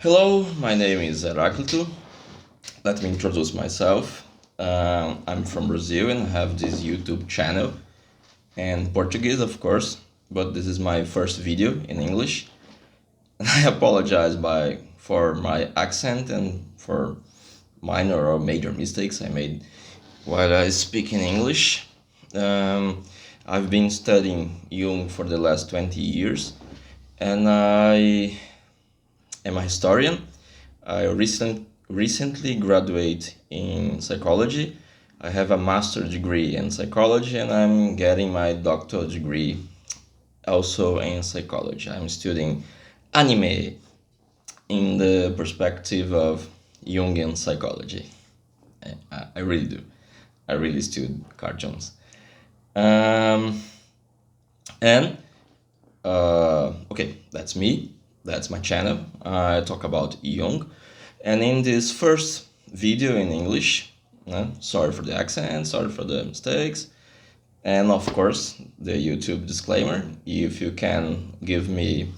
Hello, my name is Heraclito. Let me introduce myself. I'm from Brazil and have this YouTube channel in Portuguese, of course, but this is my first video in English. And I apologize for my accent and for minor or major mistakes I made while I speak in English. I've been studying Jung for the last 20 years, and I am a historian. I recently graduated in psychology. I have a master's degree in psychology and I'm getting my doctoral degree also in psychology. I'm studying anime in the perspective of Jungian psychology. I really do. I really study cartoons. Um, and okay, that's me. That's my channel. I talk about Jung. And in this first video in English, sorry for the accent, sorry for the mistakes, and of course the YouTube disclaimer. If you can give me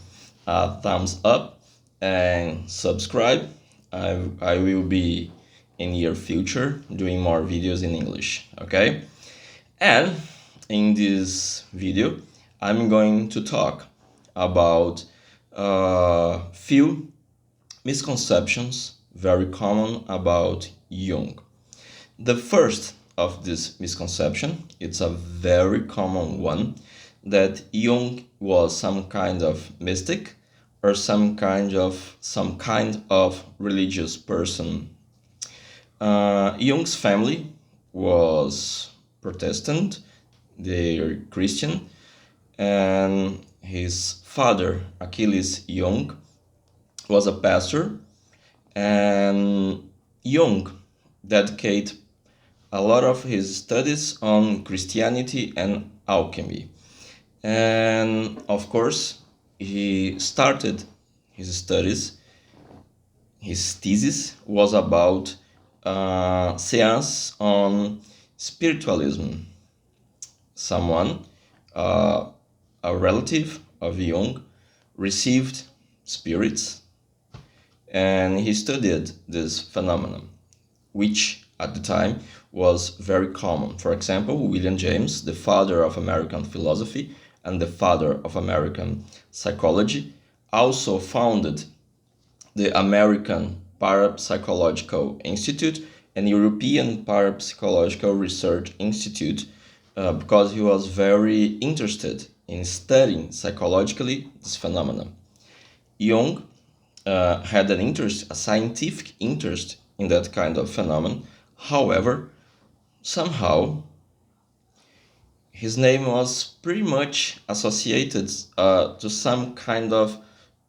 a thumbs up and subscribe, I will be in your future doing more videos in English, okay? And in this video, I'm going to talk about few misconceptions very common about Jung. The first of this misconception, it's a very common one, that Jung was some kind of mystic or some kind of religious person. Jung's family was Protestant, they're Christian, and his father, Achilles Jung, was a pastor, and Jung dedicated a lot of his studies on Christianity and alchemy. And of course, he started his studies. His thesis was about seance on spiritualism. Someone, a relative of Jung, received spirits and he studied this phenomenon, which at the time was very common. For example, William James, the father of American philosophy and the father of American psychology, also founded the American Parapsychological Institute and European Parapsychological Research Institute because he was very interested in studying psychologically this phenomenon. Jung had an interest, a scientific interest in that kind of phenomenon. However, somehow his name was pretty much associated to some kind of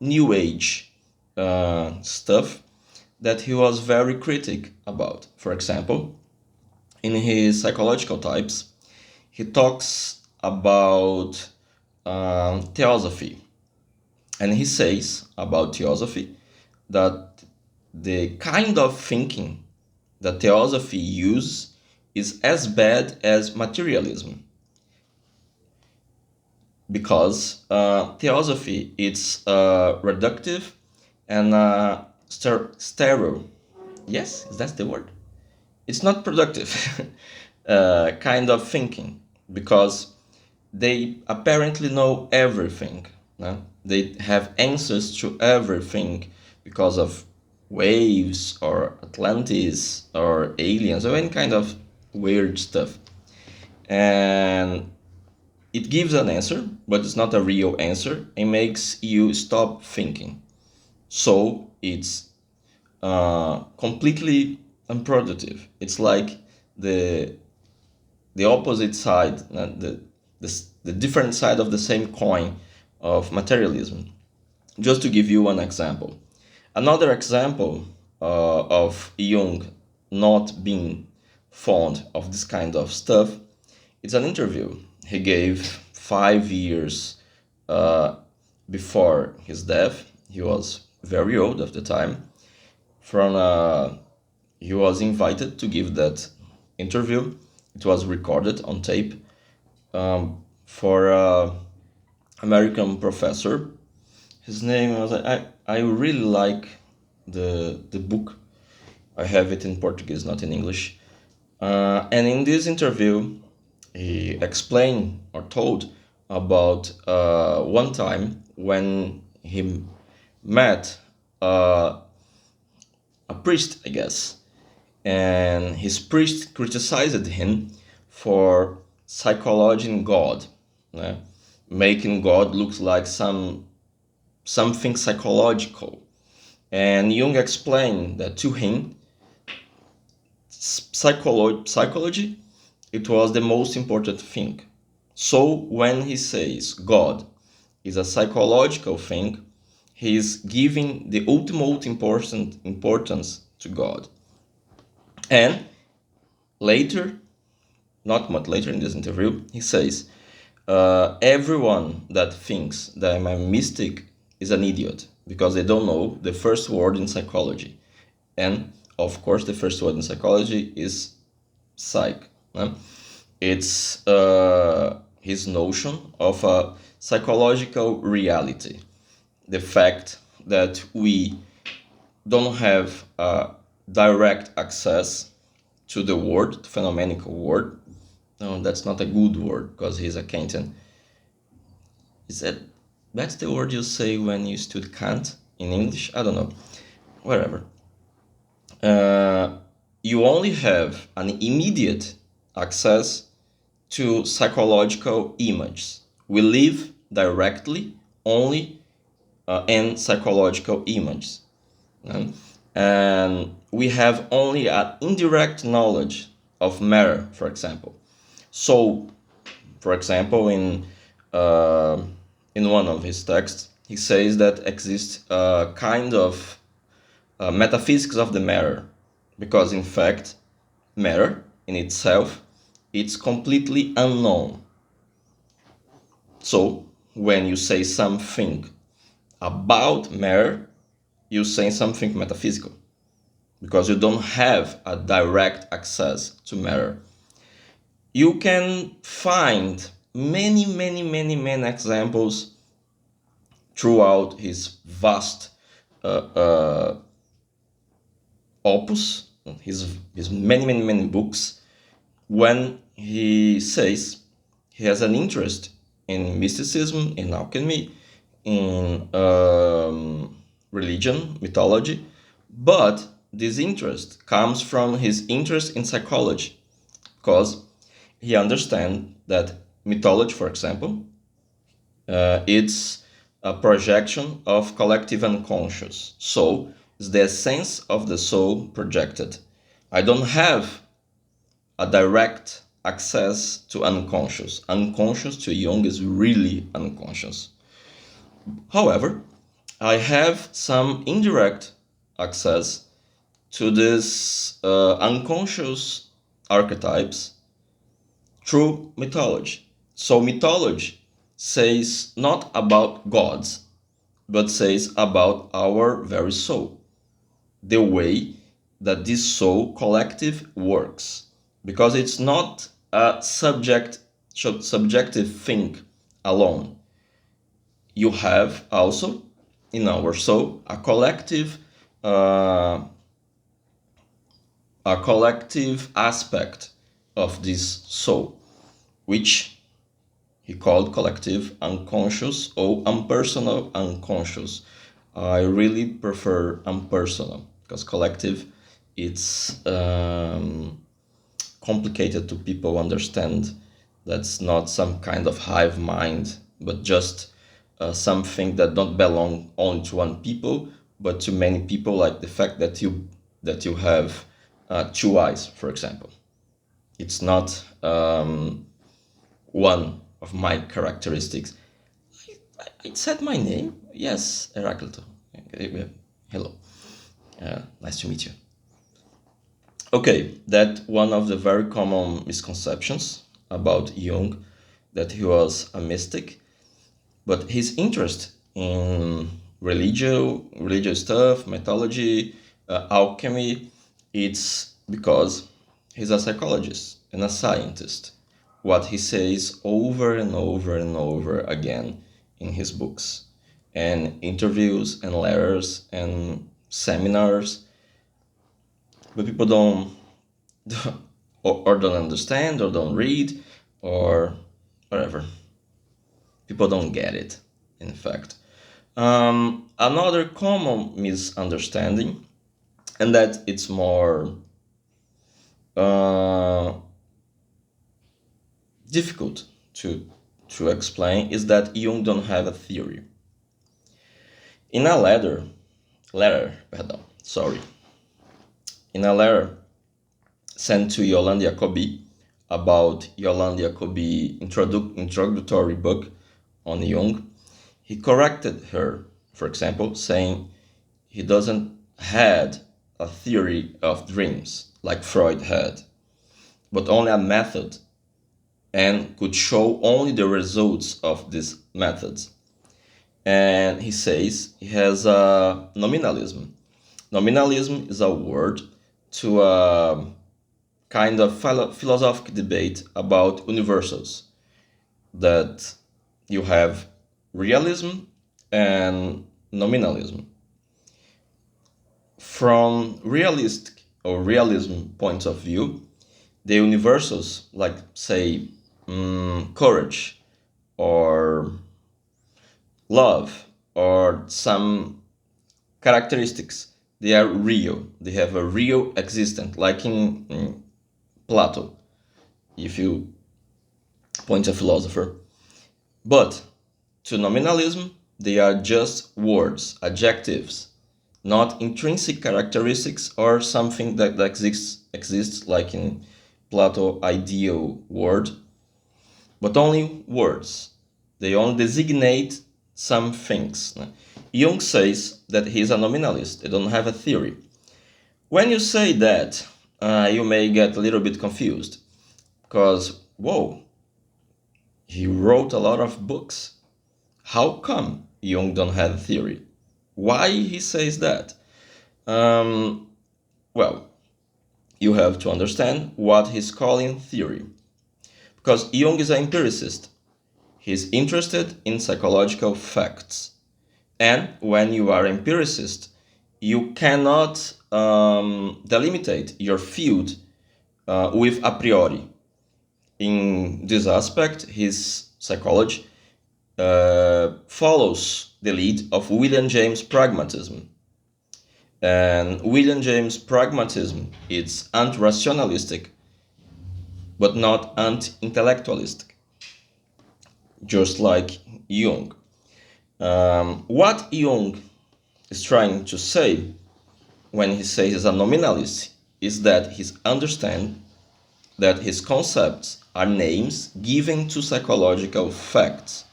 new age stuff that he was very critic about. For example, in his psychological types, he talks about theosophy. And he says about theosophy that the kind of thinking that theosophy uses is as bad as materialism. Because theosophy it's reductive and sterile. Yes, that's the word. It's not productive kind of thinking because they apparently know everything. No? They have answers to everything because of waves or Atlantis or aliens or any kind of weird stuff. And it gives an answer, but it's not a real answer. It makes you stop thinking. So it's completely unproductive. It's like the opposite side, the different side of the same coin of materialism. Just to give you one example. Another example of Jung not being fond of this kind of stuff, it's an interview he gave 5 years before his death. He was very old at the time. He was invited to give that interview. It was recorded on tape for an American professor. His name was I really like the book. I have it in Portuguese, not in English. And in this interview, he explained or told about one time when he met uh, a priest, I guess, and his priest criticized him for psychologizing God, né? Making God look like something psychological. And Jung explained that to him, psychology, it was the most important thing. So when he says God is a psychological thing, he is giving the ultimate importance to God. And later, not much later in this interview, he says, everyone that thinks that I'm a mystic is an idiot because they don't know the first word in psychology. And of course, the first word in psychology is psych. It's his notion of a psychological reality. The fact that we don't have direct access to the word, the phenomenological word. No, that's not a good word because he's a Kantian. Is that's the word you say when you study Kant in English? I don't know. Wherever. You only have an immediate access to psychological images. We live directly only in psychological images. And we have only an indirect knowledge of matter, for example. So, for example, in one of his texts, he says that exists a kind of metaphysics of the matter, because in fact, matter in itself, it's completely unknown. So, when you say something about matter, you say something metaphysical, because you don't have a direct access to matter. You can find many examples throughout his vast opus, his many books, when he says he has an interest in mysticism, in alchemy, in religion, mythology, but this interest comes from his interest in psychology, because he understands that mythology, for example, it's a projection of collective unconscious. So it's the essence of the soul projected. I don't have a direct access to unconscious. Unconscious to Jung is really unconscious. However, I have some indirect access to these unconscious archetypes through mythology. So mythology says not about gods, but says about our very soul, the way that this soul collective works, because it's not a subjective thing alone. You have also in our soul uh, a collective aspect of this soul, which he called collective unconscious or impersonal unconscious. I really prefer impersonal because collective, it's complicated to people understand. That's not some kind of hive mind, but just something that don't belong only to one people, but to many people. Like the fact that you have two eyes, for example. It's not one of my characteristics. I said my name. Yes, Heraclito. Hello. Nice to meet you. Okay, that one of the very common misconceptions about Jung, that he was a mystic, but his interest in religious stuff, mythology, alchemy, it's because he's a psychologist and a scientist. What he says over and over again in his books and interviews and letters and seminars, but people don't or don't understand or don't read or whatever. People don't get it, in fact. Another common misunderstanding, and that it's more uh, difficult to explain, is that Jung don't have a theory. In a in a letter sent to Yolande Jacobi about Yolande Jacobi introductory book on Jung, he corrected her, for example, saying he doesn't had a theory of dreams like Freud had, but only a method, and could show only the results of these methods. And he says he has a nominalism. Nominalism is a word to a kind of philosophical debate about universals, that you have realism and nominalism. From realism point of view, the universals, like say courage or love or some characteristics, they are real. They have a real existence, like in Plato, if you point a philosopher. But to nominalism, they are just words, adjectives, not intrinsic characteristics or something that exists like in Plato ideal word, but only words. They only designate some things. Jung says that he's a nominalist. They don't have a theory. When you say that, you may get a little bit confused, because, whoa, he wrote a lot of books. How come Jung don't have a theory? Why he says that? Well, you have to understand what he's calling theory. Because Jung is an empiricist. He's interested in psychological facts. And when you are empiricist, you cannot delimitate your field with a priori. In this aspect, his psychology follows the lead of William James pragmatism. And William James pragmatism, it's anti-rationalistic, but not anti-intellectualistic, just like Jung. What Jung is trying to say when he says he's a nominalist is that he understands that his concepts are names given to psychological facts.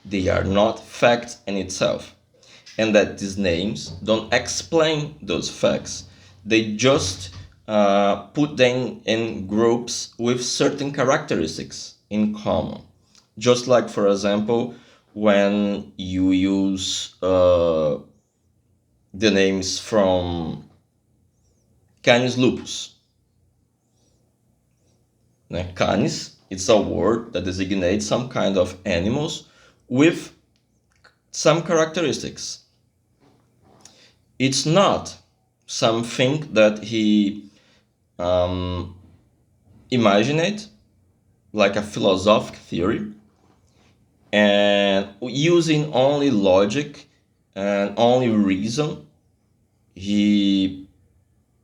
They are not facts in itself. And that these names don't explain those facts. They just put them in groups with certain characteristics in common. Just like, for example, when you use the names from Canis lupus. Canis, it's a word that designates some kind of animals with some characteristics. It's not something that he imagined, like a philosophic theory, and using only logic and only reason he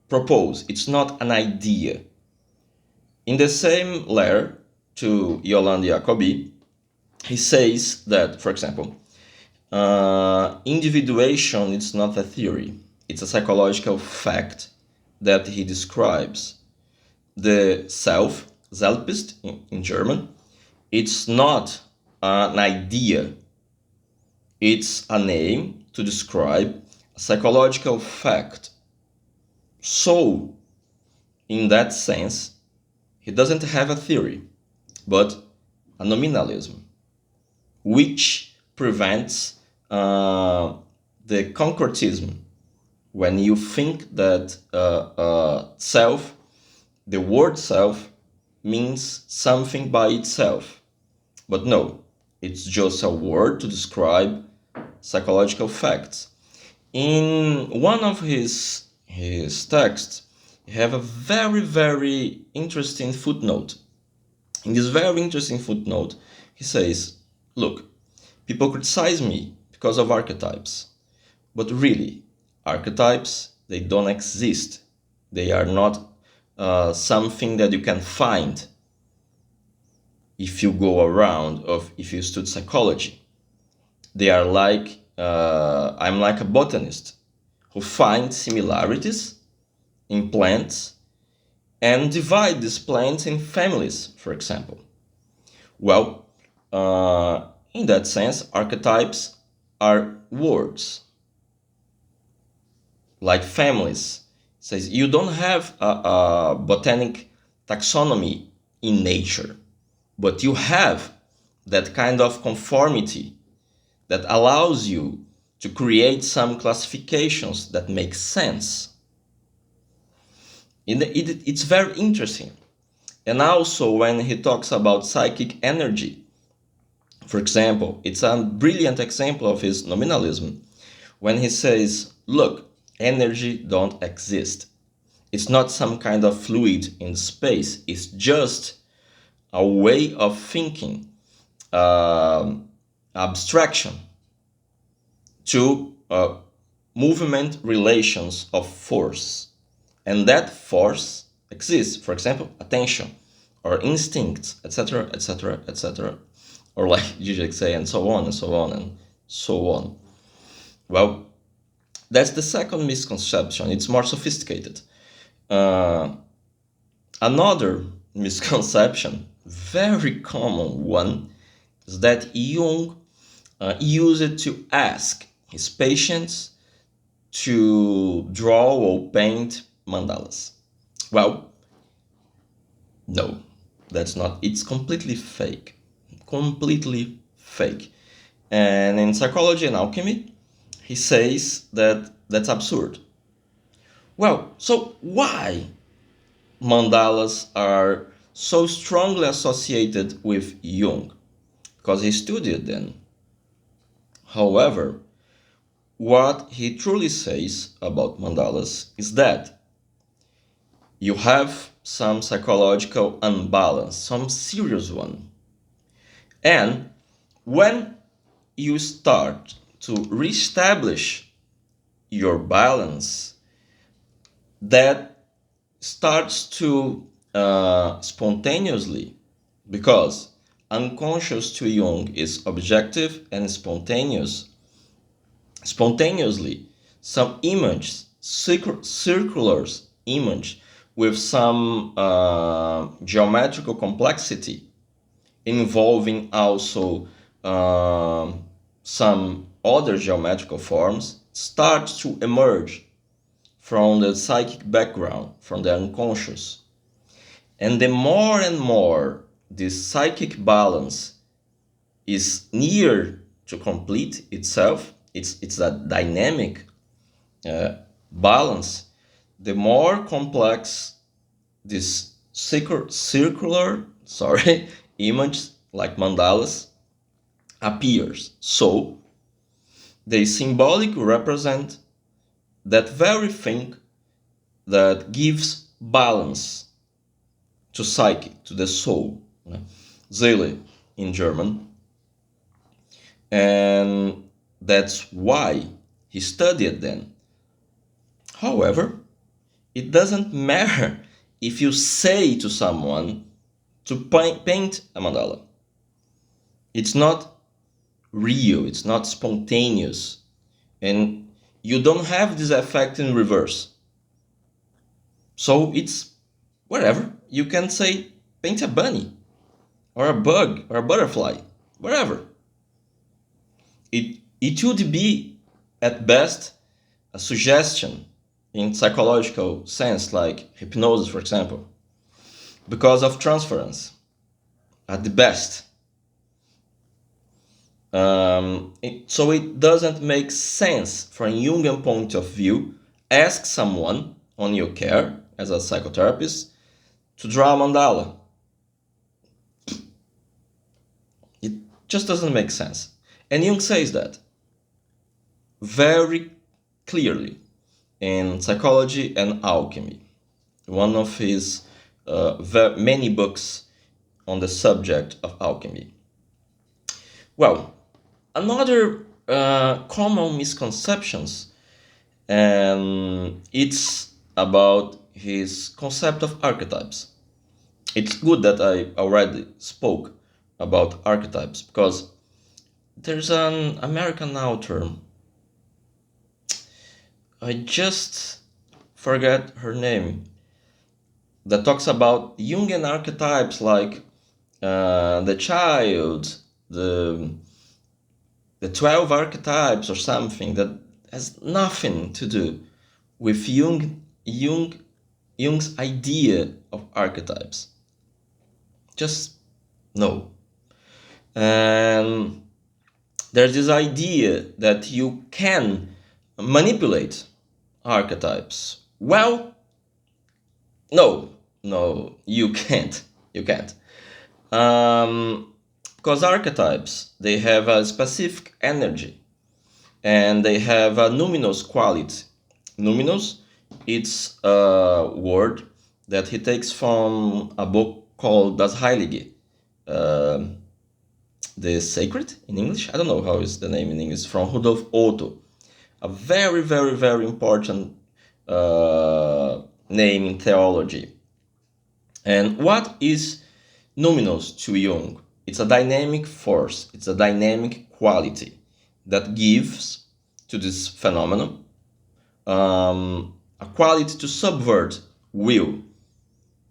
proposed. It's not an idea. In the same letter to Yolande Jacobi, he says that, for example, individuation is not a theory. It's a psychological fact that he describes. The self, Selbst in German, it's not an idea. It's a name to describe a psychological fact. So, in that sense, he doesn't have a theory, but a nominalism, which prevents the concretism. When you think that self, the word self, means something by itself. But no, it's just a word to describe psychological facts. In one of his texts, he have a very interesting footnote. In this very interesting footnote, he says, "Look, people criticize me because of archetypes, but really, archetypes, they don't exist. They are not something that you can find if you go around or if you study psychology. They are like, I'm like a botanist who finds similarities in plants and divide these plants in families, for example. Well, in that sense, archetypes are words, like families. It says you don't have a botanic taxonomy in nature, but you have that kind of conformity that allows you to create some classifications that make sense. It's very interesting. And also, when he talks about psychic energy, for example, it's a brilliant example of his nominalism when he says, look, energy don't exist. It's not some kind of fluid in space. It's just a way of thinking, abstraction to movement relations of force. And that force exists, for example, attention or instincts, etc., etc., etc. Or like Zizek say, and so on and so on and so on. Well, that's the second misconception. It's more sophisticated. Another misconception, very common one, is that Jung used to ask his patients to draw or paint mandalas. Well, no, that's not. It's completely fake. Completely fake. And in Psychology and Alchemy, he says that that's absurd. Well, so why mandalas are so strongly associated with Jung? Because he studied them. However, what he truly says about mandalas is that you have some psychological imbalance, some serious one. And when you start to reestablish your balance, that starts to spontaneously, because unconscious to Jung is objective and spontaneously some image, circular image with some geometrical complexity involving also some other geometrical forms starts to emerge from the psychic background, from the unconscious. And the more and more this psychic balance is near to complete itself, it's a dynamic balance, the more complex this circular image like mandalas appears. So they symbolically represent that very thing that gives balance to psyche, to the soul, Seele in German. And that's why he studied them. However, it doesn't matter if you say to someone to paint a mandala. It's not real, it's not spontaneous, and you don't have this effect in reverse. So it's whatever. You can say paint a bunny or a bug or a butterfly, whatever. It would be at best a suggestion in psychological sense, like hypnosis, for example, because of transference at the best. So it doesn't make sense from a Jungian point of view. Ask someone on your care as a psychotherapist to draw a mandala. It just doesn't make sense. And Jung says that very clearly in Psychology and Alchemy, one of his many books on the subject of alchemy. Well, another common misconceptions, and it's about his concept of archetypes. It's good that I already spoke about archetypes because there's an American author, I just forget her name, that talks about Jungian archetypes like the child, the the 12 archetypes or something that has nothing to do with Jung's idea of archetypes. Just no. And there's this idea that you can manipulate archetypes. Well, no, you can't. You can't. Because archetypes, they have a specific energy and they have a numinous quality. Numinous, it's a word that he takes from a book called Das Heilige, the Sacred in English. I don't know how is the name in English, from Rudolf Otto. A very, very, very important name in theology. And what is numinous to Jung? It's a dynamic force, it's a dynamic quality that gives to this phenomenon a quality to subvert will,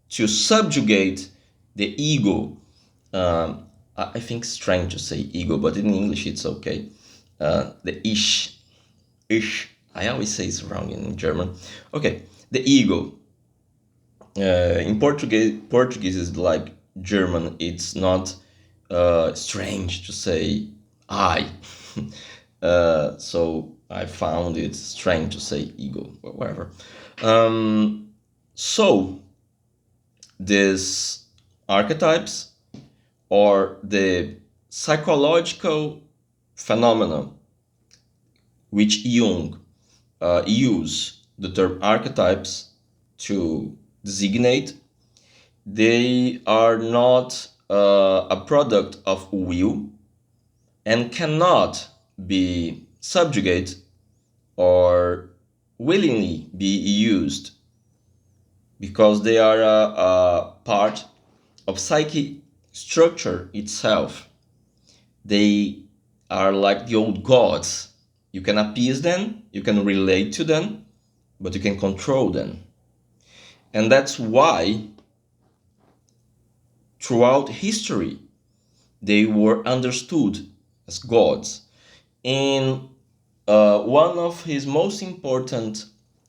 to subjugate the ego. I think it's strange to say ego, but in English it's okay. The ich. I always say it's wrong in German. Okay, the ego. In Portuguese is like German. It's not strange to say I. So I found it strange to say ego, but whatever. So these archetypes or the psychological phenomena which Jung use the term archetypes to designate, they are not a product of will and cannot be subjugated or willingly be used because they are a part of psyche structure itself. They are like the old gods. You can appease them, you can relate to them, but you can control them. And that's why throughout history they were understood as gods. In one of his most important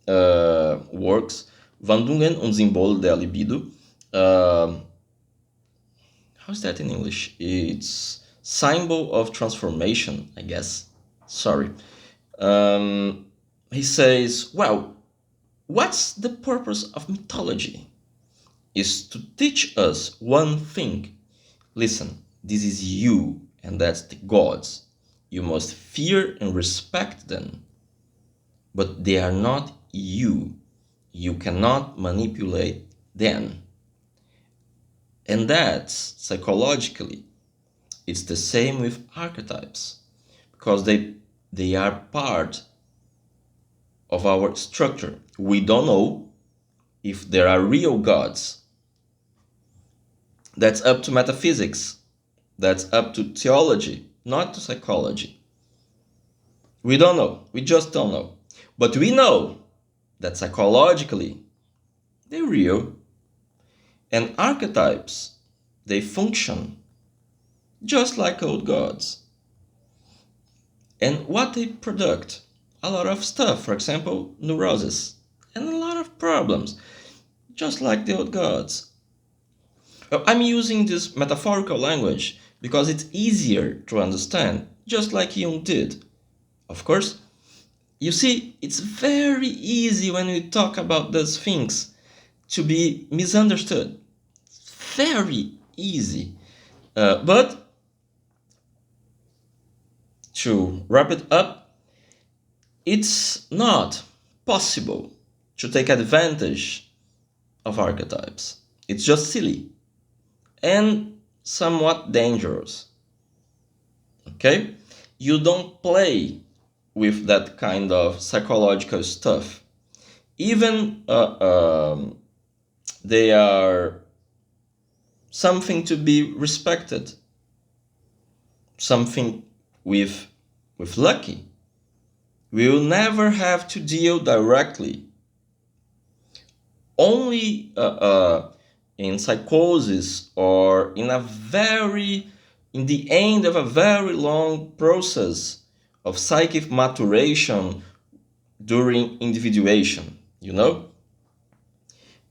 works, Wandlungen und Symbole der Libido, how's that in English? It's symbol of transformation, I guess. Sorry. He says, well, what's the purpose of mythology? Is to teach us one thing. Listen, this is you, and that's the gods. You must fear and respect them. But they are not you. You cannot manipulate them. And that's psychologically, it's the same with archetypes, because they are part of our structure. We don't know if there are real gods. That's up to metaphysics. That's up to theology, not to psychology. We don't know. We just don't know. But we know that psychologically, they're real. And archetypes, they function just like old gods. And what they produce? A lot of stuff. For example, neurosis. And a lot of problems. Just like the old gods. I'm using this metaphorical language because it's easier to understand, just like Jung did. Of course, you see, it's very easy when we talk about those things to be misunderstood. Very easy. But to wrap it up, it's not possible to take advantage of archetypes. It's just silly and somewhat dangerous. Okay? You don't play with that kind of psychological stuff. Even they are something to be respected, something with lucky. We will never have to deal directly. Only in psychosis or in the end of a very long process of psychic maturation during individuation, you know?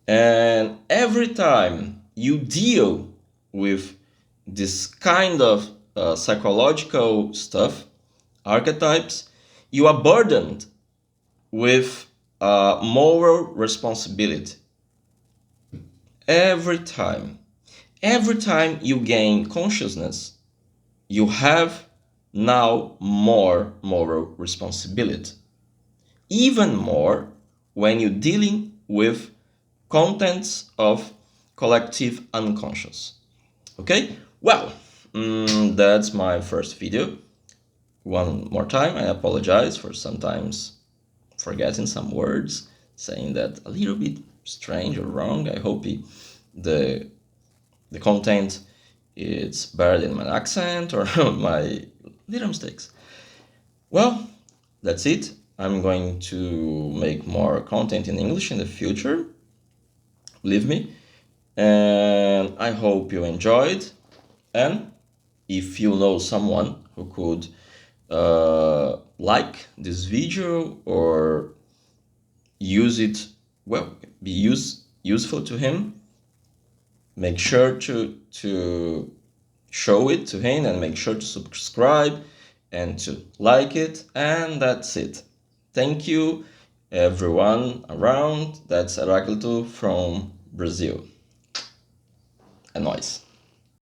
And every time you deal with this kind of psychological stuff, archetypes, you are burdened with moral responsibility. Every time you gain consciousness, you have now more moral responsibility. Even more when you're dealing with contents of collective unconscious. Okay? Well, that's my first video. One more time, I apologize for sometimes forgetting some words, saying that a little bit strange or wrong. I hope the content is better than my accent or my little mistakes. Well, that's it. I'm going to make more content in English in the future. Believe me. And I hope you enjoyed. And if you know someone who could like this video or use it, well, be useful to him, make sure to show it to him and make sure to subscribe and to like it. And that's it. Thank you, everyone around. That's Heraclito from Brazil. É nóis.